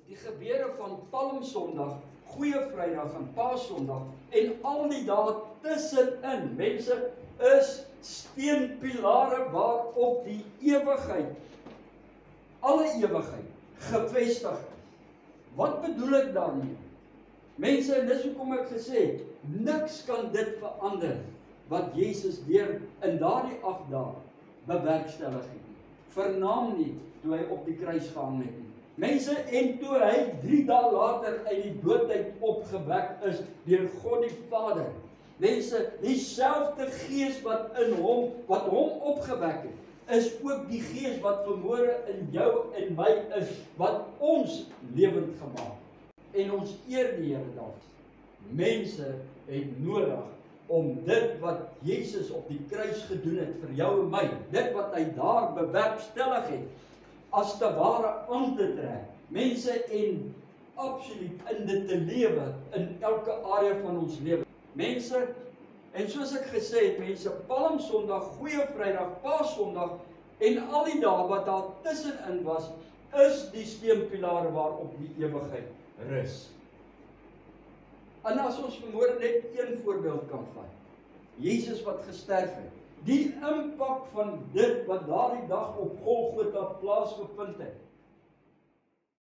die gebeure van Palmsondag, Goeie Vrydag en Paasondag en al die dae tussenin, mense, is steenpilare waarop die ewigheid, alle ewigheid, gevestig is. Wat bedoel ek daarmee? Mense, en dis hoekom ek gesê het, niks kan dit verander, wat Jesus deur in daardie 8 dae bewerkstellig het nie. Vernaam nie, toe hy op die kruis gehang het nie. Mense, en toe hy 3 dae later uit die dood uit opgewek is, deur God die Vader. Mense, dieselfde gees wat in hom, wat hom opgewek het, is ook die gees wat vanmôre in jou en my is, wat ons lewend gemaak. En ons eer die Here daarvoor. Mense het nodig om dit wat Jesus op die kruis gedoen het vir jou en my, dit wat hy daar bewerkstellig het, as te ware aan te trek. Mense, en absoluut in dit te lewe, in elke area van ons lewe. Mense, en soos ek gesê het, mense, Palmsondag, Goeie Vrydag, Paasondag, en al die dae wat daar tussenin was, is die steenpilare waarop die ewigheid rus. En as ons vanmôre net een voorbeeld kan vat, Jesus wat gesterf het, die impak van dit wat daardie dag op Golgotha plaasgevind het,